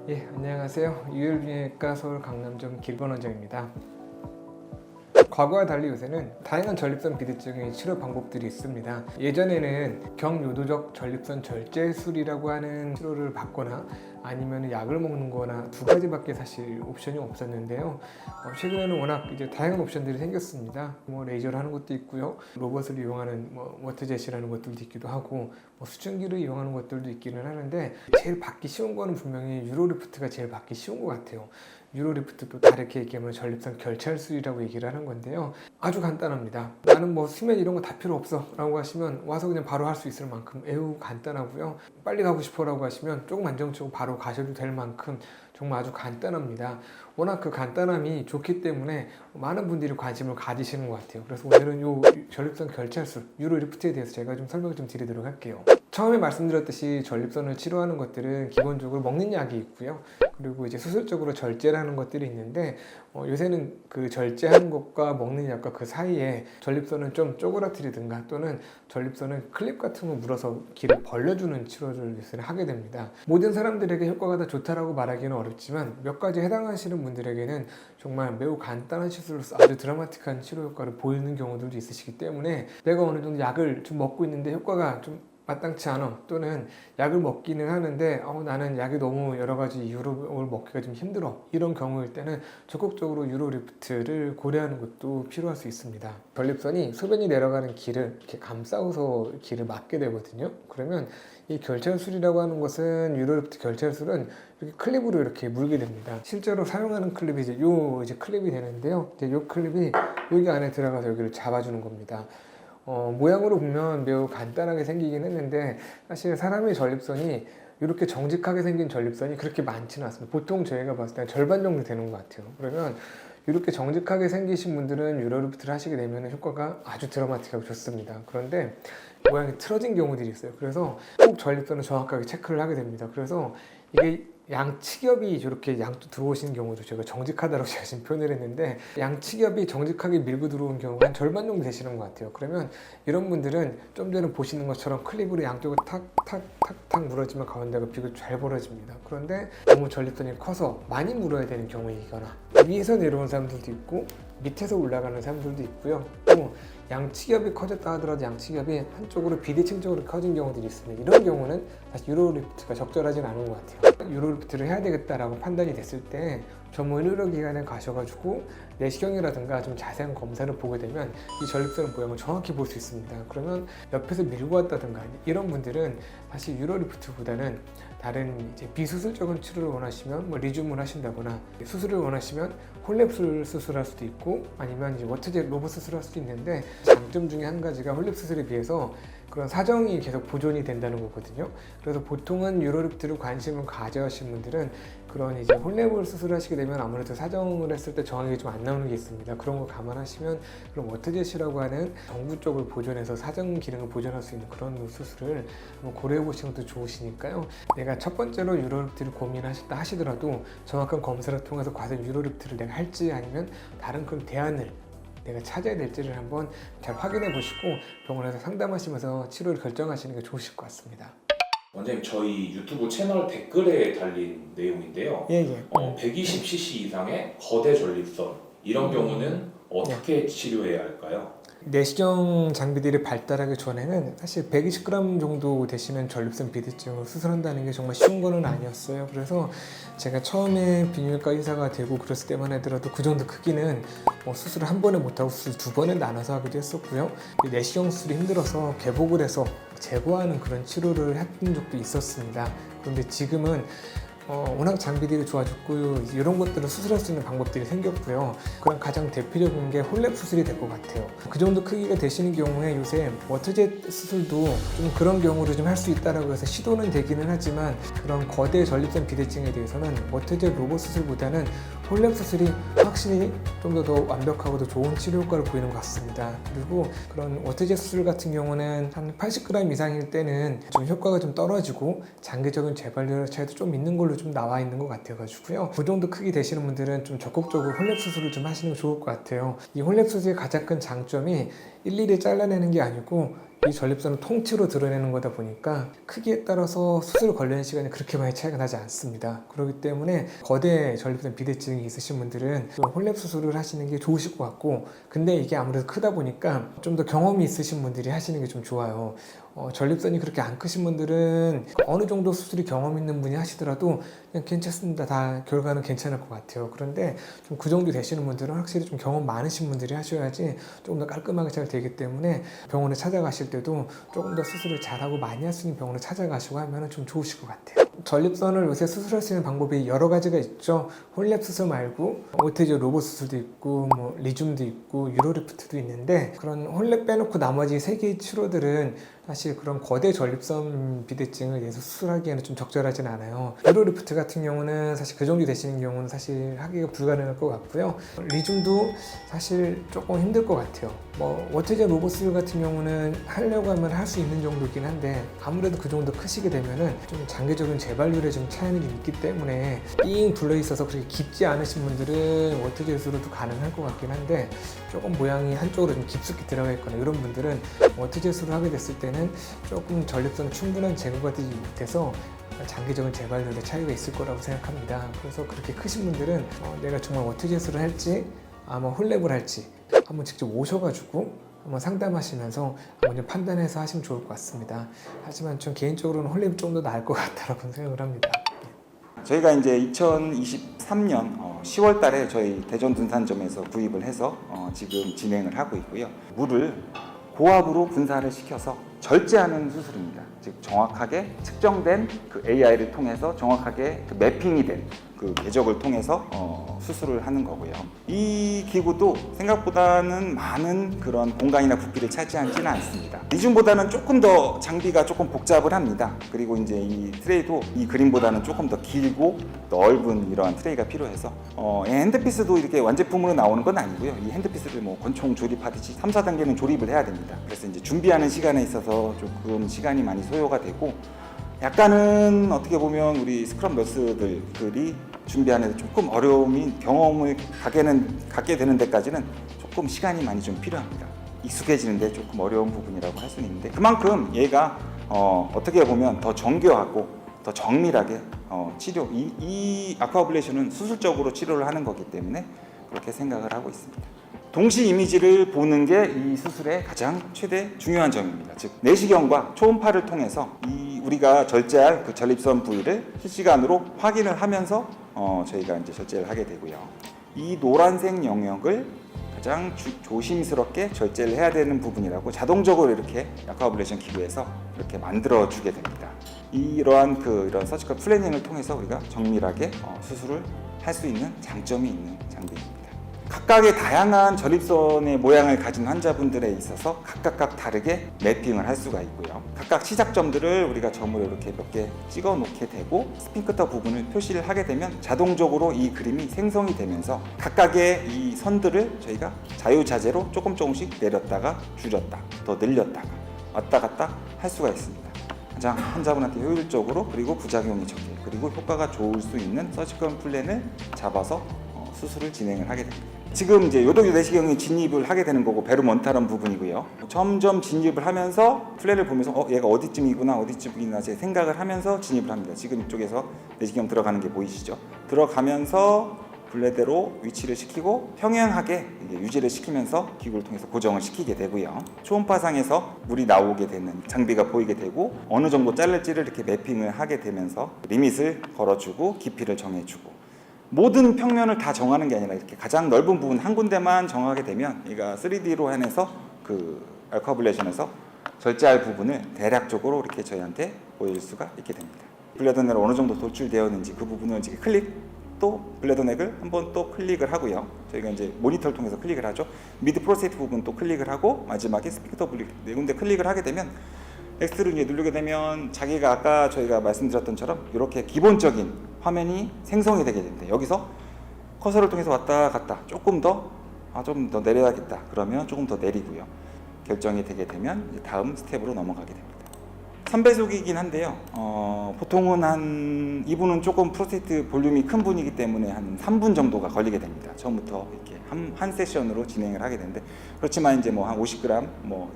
예, 안녕하세요. 유혈비내과 서울 강남점 길건원장입니다. 과거와 달리 요새는 다양한 전립선 비대증의 치료 방법들이 있습니다. 예전에는 경요도적 전립선 절제술이라고 하는 치료를 받거나 아니면 약을 먹는 거나 두 가지밖에 사실 옵션이 없었는데요. 최근에는 워낙 이제 다양한 옵션들이 생겼습니다. 레이저를 하는 것도 있고요. 로봇을 이용하는 워터젯이라는 것들도 있기도 하고 수증기를 이용하는 것들도 있기는 하는데 제일 받기 쉬운 거는 분명히 유로리프트가 제일 받기 쉬운 것 같아요. 유로리프트도 다르게 얘기하면 전립선 결찰술이라고 얘기를 하는 건데요. 아주 간단합니다. 나는 수면 이런 거 다 필요 없어 라고 하시면 와서 그냥 바로 할 수 있을 만큼 매우 간단하고요. 빨리 가고 싶어 라고 하시면 조금 안정적으로 바로 가셔도 될 만큼 정말 아주 간단합니다. 워낙 그 간단함이 좋기 때문에 많은 분들이 관심을 가지시는 것 같아요. 그래서 오늘은 이 전립선 결찰술 유로리프트에 대해서 제가 좀 설명을 좀 드리도록 할게요. 처음에 말씀드렸듯이 전립선을 치료하는 것들은 기본적으로 먹는 약이 있고요. 그리고 이제 수술적으로 절제라는 것들이 있는데 요새는 그 절제하는 것과 먹는 약과 그 사이에 전립선을 좀 쪼그라뜨리든가 또는 전립선을 클립 같은 거 물어서 길을 벌려주는 치료를 요새는 하게 됩니다. 모든 사람들에게 효과가 다 좋다라고 말하기는 어렵지만 몇 가지 해당하시는 분들에게는 정말 매우 간단한 시술로서 아주 드라마틱한 치료 효과를 보이는 경우들도 있으시기 때문에 내가 어느 정도 약을 좀 먹고 있는데 효과가 좀 마땅치 않아 또는 약을 먹기는 하는데 나는 약이 너무 여러 가지 이유로 먹기가 좀 힘들어 이런 경우일 때는 적극적으로 유로리프트를 고려하는 것도 필요할 수 있습니다. 전립선이 소변이 내려가는 길을 이렇게 감싸고서 길을 막게 되거든요. 그러면 이 결찰술이라고 하는 것은 유로리프트 결찰술은 이렇게 클립으로 이렇게 물게 됩니다. 실제로 사용하는 클립이 이제 클립이 되는데요. 이 클립이 여기 안에 들어가서 여기를 잡아주는 겁니다. 모양으로 보면 매우 간단하게 생기긴 했는데 사실 사람의 전립선이 이렇게 정직하게 생긴 전립선이 그렇게 많지는 않습니다. 보통 저희가 봤을 때 절반 정도 되는 것 같아요. 그러면 이렇게 정직하게 생기신 분들은 유로리프트를 하시게 되면 효과가 아주 드라마틱하고 좋습니다. 그런데 모양이 틀어진 경우들이 있어요. 그래서 꼭 전립선을 정확하게 체크를 하게 됩니다. 그래서 이게 양측엽이 저렇게 양쪽 들어오시는 경우도 제가 정직하다고 제가 지금 표현을 했는데 양측엽이 정직하게 밀고 들어온 경우가 한 절반 정도 되시는 것 같아요. 그러면 이런 분들은 좀 전에 보시는 것처럼 클립으로 양쪽을 탁탁탁탁 물어주면 가운데가 비교 잘 벌어집니다. 그런데 너무 전립선이 커서 많이 물어야 되는 경우이거나 위에서 내려온 사람들도 있고 밑에서 올라가는 사람들도 있고요. 또 양측엽이 커졌다 하더라도 양측엽이 한쪽으로 비대칭적으로 커진 경우들이 있습니다. 이런 경우는 사실 유로리프트가 적절하진 않은 것 같아요. 유로리프트를 해야 되겠다라고 판단이 됐을 때 전문 의료기관에 가셔가지고 내시경이라든가 좀 자세한 검사를 보게 되면 이 전립선 모양을 정확히 볼 수 있습니다. 그러면 옆에서 밀고 왔다든가 이런 분들은 사실 유로리프트보다는 다른 이제 비수술적인 치료를 원하시면 리줌을 하신다거나 수술을 원하시면 홀랩 수술할 수도 있고 아니면 이제 워터젯 로봇 수술할 수도 있는데 장점 중에 한 가지가 홀랩 수술에 비해서 그런 사정이 계속 보존이 된다는 거거든요. 그래서 보통은 유로리프트를 관심을 가져하시는 분들은 그런 이제 홀랩을 수술하시게 되면 아무래도 사정을 했을 때 정확하게 좀 안 나오는 게 있습니다. 그런 거 감안하시면 그럼 워터젯이라고 하는 정부 쪽을 보존해서 사정 기능을 보존할 수 있는 그런 수술을 한번 고려해 보시는 것도 좋으시니까요. 내가 첫 번째로 유로리프트를 고민하셨다 하시더라도 정확한 검사를 통해서 과연 유로리프트를 내가 할지 아니면 다른 그런 대안을 내가 찾아야 될지를 한번 잘 확인해 보시고 병원에서 상담하시면서 치료를 결정하시는 게 좋으실 것 같습니다. 원장님, 저희 유튜브 채널 댓글에 달린 내용인데요. 120cc 이상의 거대 전립선 이런 경우는 어떻게 치료해야 할까요? 내시경 장비들이 발달하기 전에는 사실 120g 정도 되시는 전립선 비대증을 수술한다는 게 정말 쉬운 거는 아니었어요. 그래서 제가 처음에 비뇨기과 의사가 되고 그랬을 때만 하더라도 그 정도 크기는 수술을 한 번에 못하고 수술 두 번에 나눠서 하기도 했었고요. 내시경 수술이 힘들어서 개복을 해서 제거하는 그런 치료를 했던 적도 있었습니다. 그런데 지금은 워낙 장비들이 좋아졌고 이런 것들을 수술할 수 있는 방법들이 생겼고요. 그런 가장 대표적인 게 홀랩 수술이 될 것 같아요. 그 정도 크기가 되시는 경우에 요새 워터젯 수술도 좀 그런 경우를 좀 할 수 있다라고 해서 시도는 되기는 하지만 그런 거대 전립선 비대증에 대해서는 워터젯 로봇 수술보다는 홀랩 수술이 확실히 좀 더 완벽하고 더 좋은 치료 효과를 보이는 것 같습니다. 그리고 그런 워터젯 수술 같은 경우는 한 80g 이상일 때는 좀 효과가 좀 떨어지고 장기적인 재발률 차이도 좀 있는 걸로 좀 나와 있는 것 같아가지고요. 그 정도 크기 되시는 분들은 좀 적극적으로 홀랩 수술을 좀 하시는 게 좋을 것 같아요. 이 홀랩 수술의 가장 큰 장점이 일일이 잘라내는 게 아니고 이 전립선을 통째로 드러내는 거다 보니까 크기에 따라서 수술 관련 시간이 그렇게 많이 차이가 나지 않습니다. 그렇기 때문에 거대 전립선 비대증이 있으신 분들은 좀 홀랩 수술을 하시는 게 좋으실 것 같고, 근데 이게 아무래도 크다 보니까 좀 더 경험이 있으신 분들이 하시는 게 좀 좋아요. 전립선이 그렇게 안 크신 분들은 어느 정도 수술이 경험 있는 분이 하시더라도 그냥 괜찮습니다. 다 결과는 괜찮을 것 같아요. 그런데 좀 그 정도 되시는 분들은 확실히 좀 경험 많으신 분들이 하셔야지 조금 더 깔끔하게 잘 되기 때문에 병원에 찾아가실 때도 조금 더 수술을 잘하고 많이 할 수 있는 병원에 찾아가시고 하면 좀 좋으실 것 같아요. 전립선을 요새 수술할 수 있는 방법이 여러 가지가 있죠. 홀랩 수술 말고 오테지오 로봇 수술도 있고 뭐 리줌도 있고 유로리프트도 있는데, 그런 홀랩 빼놓고 나머지 3개의 치료들은 사실 그런 거대 전립선 비대증을 위해서 수술하기에는 좀 적절하진 않아요. 유로리프트 같은 경우는 사실 그 정도 되시는 경우는 사실 하기가 불가능할 것 같고요. 리줌도 사실 조금 힘들 것 같아요. 뭐 오테지오 로봇 수술 같은 경우는 하려고 하면 할 수 있는 정도긴 한데, 아무래도 그 정도 크시게 되면은 좀 장기적인 재발률에 좀 차이는 있기 때문에 삥 둘러 있어서 그렇게 깊지 않으신 분들은 오테지오 수술도 가능할 것 같긴 한데, 조금 모양이 한쪽으로 좀 깊숙이 들어가 있거나 이런 분들은 오테지오 수술을 하게 됐을 때는 조금 전립선 충분한 제거가 되지 못해서 장기적인 재발률에 차이가 있을 거라고 생각합니다. 그래서 그렇게 크신 분들은 내가 정말 오테지오 수술을 할지 아마 홀랩을 할지 한번 직접 오셔가지고 한번 상담하시면서 한번 좀 판단해서 하시면 좋을 것 같습니다. 하지만 전 개인적으로는 홀랩이 좀 더 나을 것 같다라고 생각을 합니다. 저희가 이제 2023년 10월 달에 저희 대전 둔산점에서 구입을 해서 지금 진행을 하고 있고요. 물을 고압으로 분사를 시켜서 절제하는 수술입니다. 즉 정확하게 측정된 그 AI를 통해서 정확하게 그 매핑이 된 그 궤적을 통해서 수술을 하는 거고요. 이 기구도 생각보다는 많은 그런 공간이나 부피를 차지하지는 않습니다. 리줌보다는 조금 더 장비가 조금 복잡을 합니다. 그리고 이제 이 트레이도 이 그림보다는 조금 더 길고 넓은 이러한 트레이가 필요해서 핸드피스도 이렇게 완제품으로 나오는 건 아니고요. 이 핸드피스를 뭐 권총 조립하듯이 3, 4단계는 조립을 해야 됩니다. 그래서 이제 준비하는 시간에 있어서 조금 시간이 많이 소요가 되고, 약간은 어떻게 보면 우리 스크럽 너스들이 준비하는 데 조금 어려움이, 경험을 갖게 되는 데까지는 조금 시간이 많이 좀 필요합니다. 익숙해지는데 조금 어려운 부분이라고 할 수는 있는데, 그만큼 얘가 어떻게 보면 더 정교하고 더 정밀하게 치료, 이 아쿠아블레이션은 수술적으로 치료를 하는 거기 때문에 그렇게 생각을 하고 있습니다. 동시 이미지를 보는 게 이 수술의 가장 최대 중요한 점입니다. 즉 내시경과 초음파를 통해서 우리가 절제할 그 전립선 부위를 실시간으로 확인을 하면서 저희가 이제 절제를 하게 되고요. 이 노란색 영역을 가장 조심스럽게 절제를 해야 되는 부분이라고 자동적으로 이렇게 아쿠아블레이션 기구에서 이렇게 만들어 주게 됩니다. 이런 서지컬 플래닝을 통해서 우리가 정밀하게 수술을 할 수 있는 장점이 있는 장비입니다. 각각의 다양한 전립선의 모양을 가진 환자분들에 있어서 각각 다르게 매핑을 할 수가 있고요. 각각 시작점들을 우리가 점으로 이렇게 몇 개 찍어 놓게 되고, 스핑크터 부분을 표시를 하게 되면 자동적으로 이 그림이 생성이 되면서 각각의 이 선들을 저희가 자유자재로 조금씩 내렸다가 줄였다, 더 늘렸다가 왔다 갔다 할 수가 있습니다. 가장 환자분한테 효율적으로, 그리고 부작용이 적게, 그리고 효과가 좋을 수 있는 서지컬 플랜을 잡아서 수술을 진행을 하게 됩니다. 지금 이제 요도교 내시경에 진입을 하게 되는 거고, 베르몬타론 부분이고요. 점점 진입을 하면서 플랜을 보면서 얘가 어디쯤이구나 제 생각을 하면서 진입을 합니다. 지금 이쪽에서 내시경 들어가는 게 보이시죠? 들어가면서 블레대로 위치를 시키고 평행하게 유지를 시키면서 기구를 통해서 고정을 시키게 되고요. 초음파상에서 물이 나오게 되는 장비가 보이게 되고, 어느 정도 자를지를 이렇게 매핑을 하게 되면서 리밋을 걸어주고 깊이를 정해주고, 모든 평면을 다 정하는 게 아니라 이렇게 가장 넓은 부분 한 군데만 정하게 되면 얘가 3D로 해내서 그 아쿠아블레이션에서 절제할 부분을 대략적으로 이렇게 저희한테 보일 수가 있게 됩니다. 블레더넥을 어느 정도 도출되었는지 그 부분을 이제 또 블레더넥을 한번 또 클릭을 하고요. 저희가 이제 모니터를 통해서 클릭을 하죠. 미드 프로스테이트 부분 또 클릭을 하고, 마지막에 스피커 네 군데 클릭을 하게 되면 X를 이제 누르게 되면 자기가 아까 저희가 말씀드렸던처럼 이렇게 기본적인 화면이 생성이 되게 됩니다. 여기서 커서를 통해서 왔다 갔다 조금 더 내려야겠다 그러면 조금 더 내리고요. 결정이 되게 되면 이제 다음 스텝으로 넘어가게 됩니다. 3배속이긴 한데요. 보통은 이분은 조금 프로스테이트 볼륨이 큰 분이기 때문에 한 3분 정도가 걸리게 됩니다. 처음부터 이렇게 한 세션으로 진행을 하게 되는데, 그렇지만 이제 뭐 한 50g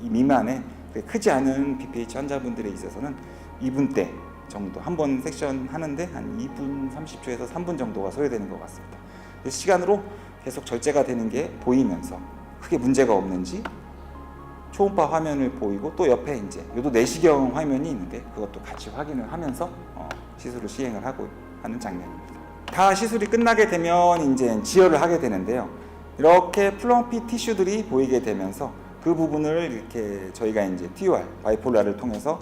이 미만의 크지 않은 BPH 환자분들에 있어서는 2분대 정도 한 번 섹션 하는데 한 2분 30초에서 3분 정도가 소요되는 것 같습니다. 그 시간으로 계속 절제가 되는 게 보이면서 크게 문제가 없는지 초음파 화면을 보이고 또 옆에 이제 요도 내시경 화면이 있는데 그것도 같이 확인을 하면서 시술을 시행을 하고 하는 장면입니다. 다 시술이 끝나게 되면 이제 지혈을 하게 되는데요. 이렇게 플럼피 티슈들이 보이게 되면서 그 부분을 이렇게 저희가 이제 TUR 바이폴라를 통해서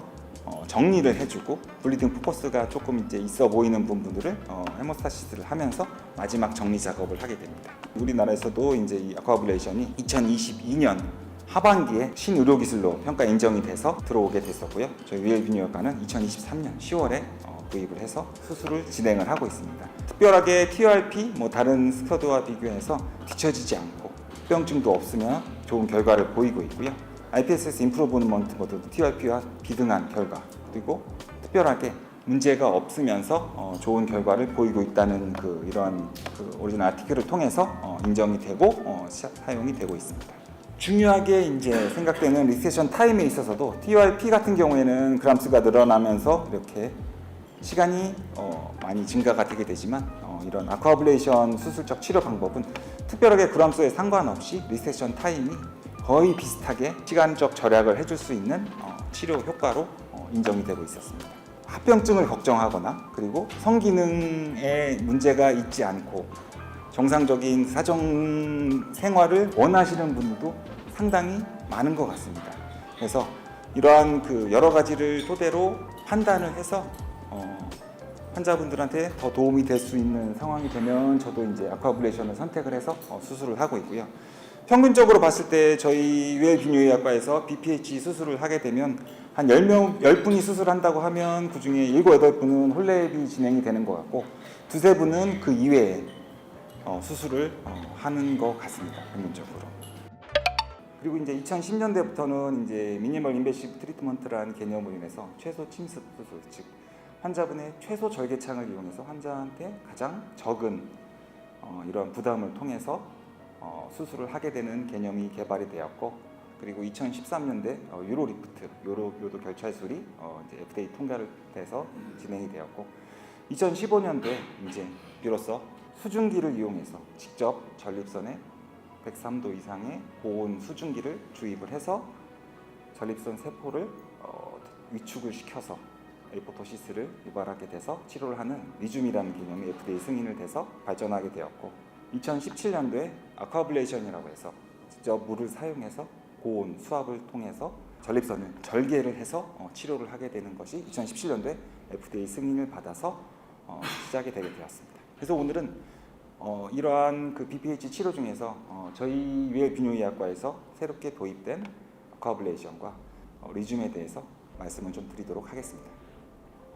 정리를 해주고 블리딩 포커스가 조금 이제 있어 보이는 부분들을 헤모스타시스를 하면서 마지막 정리 작업을 하게 됩니다. 우리나라에서도 이제 이 아쿠아블레이션이 2022년 하반기에 신의료 기술로 평가 인정이 돼서 들어오게 됐었고요. 저희 위엘비뇨기과는 2023년 10월에 구입을 해서 수술을 진행을 하고 있습니다. 특별하게 TURP 다른 스터드와 비교해서 뒤처지지 않고 합병증도 없으면 좋은 결과를 보이고 있고요. IPSS 임프루브먼트 모두 TURP와 비등한 결과 그리고 특별하게 문제가 없으면서 좋은 결과를 보이고 있다는 이러한 오리지널 아티클을 통해서 인정이 되고 사용이 되고 있습니다. 중요하게 이제 생각되는 리섹션 타임에 있어서도 TURP 같은 경우에는 그람수가 늘어나면서 이렇게 시간이 많이 증가가 되게 되지만 이런 아쿠아블레이션 수술적 치료 방법은 특별하게 그람수에 상관없이 리섹션 타임이 거의 비슷하게 시간적 절약을 해줄 수 있는 치료 효과로 인정이 되고 있었습니다. 합병증을 걱정하거나 그리고 성기능에 문제가 있지 않고 정상적인 사정 생활을 원하시는 분들도 상당히 많은 것 같습니다. 그래서 이러한 여러 가지를 토대로 판단을 해서 환자분들한테 더 도움이 될 수 있는 상황이 되면 저도 이제 아쿠아블레이션을 선택을 해서 수술을 하고 있고요. 평균적으로 봤을 때 저희 위엘비뇨기과에서 BPH 수술을 하게 되면 한 10분이 수술한다고 하면 그 중에 7, 8분은 홀레비 진행이 되는 것 같고 두세 분은 그 이외에 수술을 하는 것 같습니다. 평균적으로. 그리고 이제 2010년대부터는 이제 미니멀 인베시브 트리트먼트라는 개념으로 인해서 최소 침습 수술, 즉 환자분의 최소 절개창을 이용해서 환자한테 가장 적은 이런 부담을 통해서 수술을 하게 되는 개념이 개발이 되었고 그리고 2013년대 유로 리프트, 요도 결찰술이 이제 FDA 통과를 돼서 진행이 되었고 2015년도에 이제 비로소 수증기를 이용해서 직접 전립선에 103도 이상의 고온 수증기를 주입을 해서 전립선 세포를 위축을 시켜서 에포토시스를 유발하게 돼서 치료를 하는 리줌이라는 개념이 FDA 승인을 돼서 발전하게 되었고 2017년도에 아쿠아블레이션이라고 해서 직접 물을 사용해서 고온 수압을 통해서 전립선을 절개를 해서 치료를 하게 되는 것이 2017년도에 FDA 승인을 받아서 시작이 되게 되었습니다. 그래서 오늘은 이러한 BPH 치료 중에서 저희 위엘비뇨기과에서 새롭게 도입된 아쿠아블레이션과 리줌에 대해서 말씀을 좀 드리도록 하겠습니다.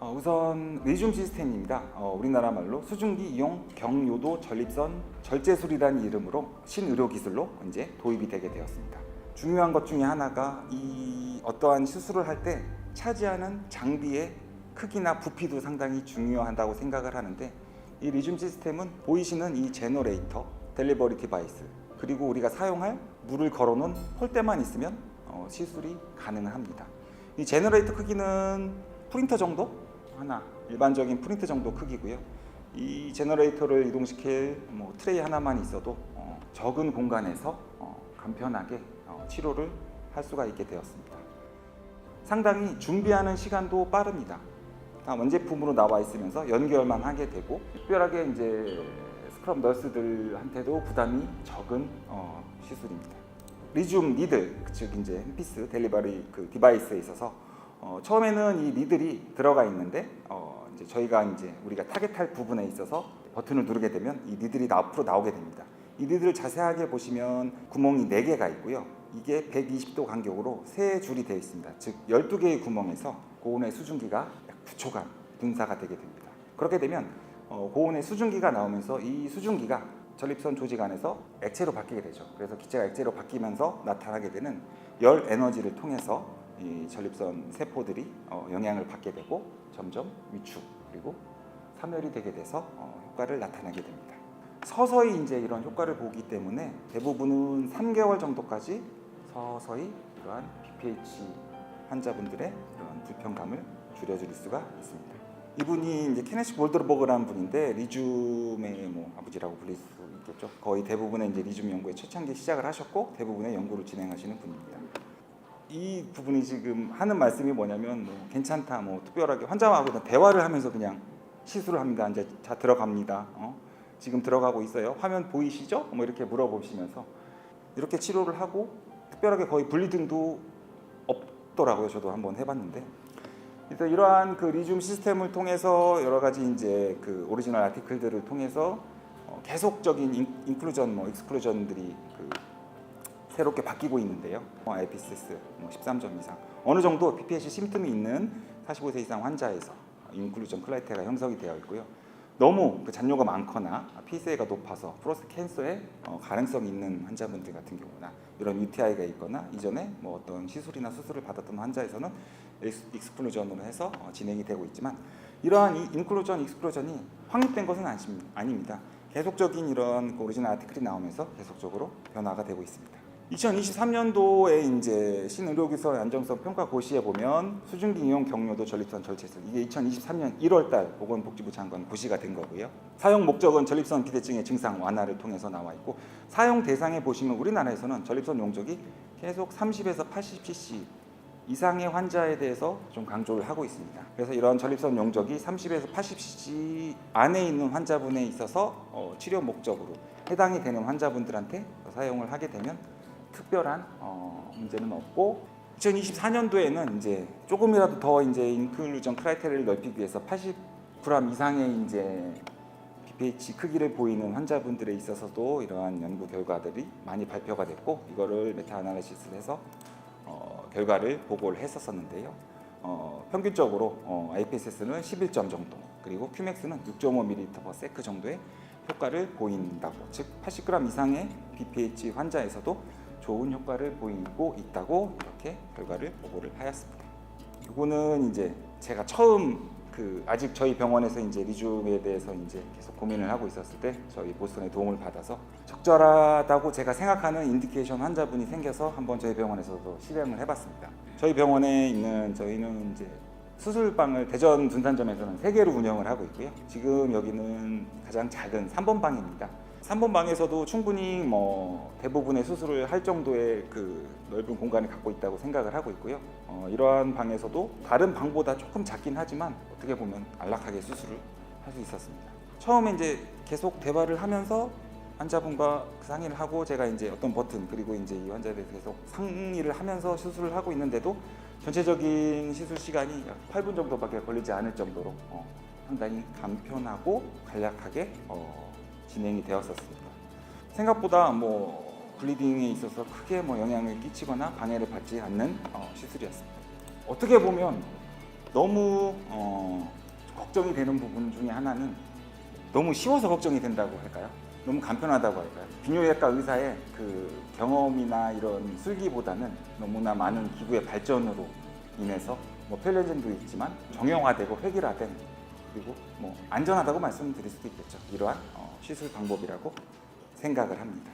우선 리줌 시스템입니다. 우리나라 말로 수증기 이용 경요도 전립선 절제술이라는 이름으로 신의료 기술로 이제 도입이 되게 되었습니다. 중요한 것 중에 하나가 이 어떠한 수술을 할 때 차지하는 장비의 크기나 부피도 상당히 중요하다고 생각을 하는데 이 리줌 시스템은 보이시는 이 제너레이터, 델리버리 디바이스 그리고 우리가 사용할 물을 걸어놓은 폴대만 있으면 시술이 가능합니다. 이 제너레이터 크기는 프린터 정도? 하나, 일반적인 프린터 정도 크기고요. 이 제너레이터를 이동시킬 트레이 하나만 있어도 적은 공간에서 간편하게 치료를 할 수가 있게 되었습니다. 상당히 준비하는 시간도 빠릅니다. 다 원제품으로 나와 있으면서 연결만 하게 되고 특별하게 이제 스크럽 너스들한테도 부담이 적은 시술입니다. 리줌 니들, 즉 이제 햄피스 델리버리 디바이스에 있어서 처음에는 이 니들이 들어가 있는데 이제 저희가 이제 우리가 타겟할 부분에 있어서 버튼을 누르게 되면 이 니들이 앞으로 나오게 됩니다. 이 니들을 자세하게 보시면 구멍이 4개가 있고요. 이게 120도 간격으로 3줄이 되어 있습니다. 즉 12개의 구멍에서 고온의 수증기가 약 9초간 분사가 되게 됩니다. 그렇게 되면 고온의 수증기가 나오면서 이 수증기가 전립선 조직 안에서 액체로 바뀌게 되죠. 그래서 기체가 액체로 바뀌면서 나타나게 되는 열 에너지를 통해서 이 전립선 세포들이 영향을 받게 되고 점점 위축 그리고 사멸이 되게 돼서 효과를 나타내게 됩니다. 서서히 이제 이런 효과를 보기 때문에 대부분은 3개월 정도까지 서서히 이러한 BPH 환자분들의 이런 불편감을 줄여줄 수가 있습니다. 이분이 이제 케네시 골드버그라는 분인데 리튬의 뭐 아버지라고 불릴 수 있겠죠. 거의 대부분의 이제 리튬 연구에 초창기 시작을 하셨고 대부분의 연구를 진행하시는 분입니다. 이 부분이 지금 하는 말씀이 뭐냐면 뭐 괜찮다, 뭐 특별하게 환자하고 대화를 하면서 그냥 시술을 합니다. 이제 자 들어갑니다. 지금 들어가고 있어요. 화면 보이시죠? 뭐 이렇게 물어보시면서 이렇게 치료를 하고 특별하게 거의 블리딩도 없더라고요. 저도 한번 해봤는데. 그래서 이러한 그 리튬 시스템을 통해서 여러 가지 이제 그 오리지널 아티클들을 통해서 계속적인 인클루전, 뭐 익스클루전들이 그 새롭게 바뀌고 있는데요. IPSS 13점 이상 어느 정도 PPH 심틈이 있는 45세 이상 환자에서 인클루전 크라이테리아가 형성이 되어 있고요. 너무 그 잔뇨가 많거나 PSA가 높아서 프로스트 캔서에 가능성이 있는 환자분들 같은 경우나 이런 UTI가 있거나 이전에 뭐 어떤 시술이나 수술을 받았던 환자에서는 익스클루전으로 해서 진행이 되고 있지만 이러한 인클루전, 익스클루전이 확립된 것은 아닙니다. 계속적인 이런 오리지널 아티클이 나오면서 계속적으로 변화가 되고 있습니다. 2023년도에 이제 신의료기술 안정성 평가 고시에 보면 수증기 이용 경로도 전립선 절제술 이게 2023년 1월달 보건복지부 장관 고시가 된 거고요. 사용 목적은 전립선 비대증의 증상 완화를 통해서 나와 있고 사용 대상에 보시면 우리나라에서는 전립선 용적이 계속 30에서 80cc 이상의 환자에 대해서 좀 강조를 하고 있습니다. 그래서 이런 전립선 용적이 30에서 80cc 안에 있는 환자분에 있어서 치료 목적으로 해당이 되는 환자분들한테 사용을 하게 되면 특별한 문제는 없고 2024년도에는 이제 조금이라도 더 이제 인클루전 크라이테리아를 넓히기 위해서 80g 이상의 이제 BPH 크기를 보이는 환자분들에 있어서도 이러한 연구 결과들이 많이 발표가 됐고 이거를 메타 아나리시스를 해서 결과를 보고를 했었는데요. 평균적으로 IPSS는 11점 정도 그리고 QMAX는 6.5ml/s 정도의 효과를 보인다고 즉 80g 이상의 BPH 환자에서도 좋은 효과를 보이고 있다고 이렇게 결과를 보고를 하였습니다. 이거는 이제 제가 처음 아직 저희 병원에서 이제 리튬에 대해서 이제 계속 고민을 하고 있었을 때 저희 보스턴의 도움을 받아서 적절하다고 제가 생각하는 인디케이션 환자분이 생겨서 한번 저희 병원에서도 실행을 해봤습니다. 저희 병원에 있는 저희는 이제 수술방을 대전 둔산점에서는 3개로 운영을 하고 있고요. 지금 여기는 가장 작은 3번 방입니다. 3번 방에서도 충분히 뭐 대부분의 수술을 할 정도의 그 넓은 공간을 갖고 있다고 생각을 하고 있고요. 이러한 방에서도 다른 방보다 조금 작긴 하지만 어떻게 보면 안락하게 수술을 할 수 있었습니다. 처음에 이제 계속 대화를 하면서 환자분과 상의를 하고 제가 이제 어떤 버튼 그리고 이제 이 환자에 대해서 계속 상의를 하면서 수술을 하고 있는데도 전체적인 시술 시간이 약 8분 정도밖에 걸리지 않을 정도로 상당히 간편하고 간략하게 진행이 되었었습니다. 생각보다 뭐 블리딩에 있어서 크게 뭐 영향을 끼치거나 방해를 받지 않는 시술이었습니다. 어떻게 보면 너무 걱정이 되는 부분 중에 하나는 너무 쉬워서 걱정이 된다고 할까요? 너무 간편하다고 할까요? 비뇨기과 의사의 그 경험이나 이런 술기보다는 너무나 많은 기구의 발전으로 인해서 뭐 편리점도 있지만 정형화되고 획일화된 그리고 뭐 안전하다고 말씀드릴 수도 있겠죠. 이러한 시술 방법이라고 생각을 합니다.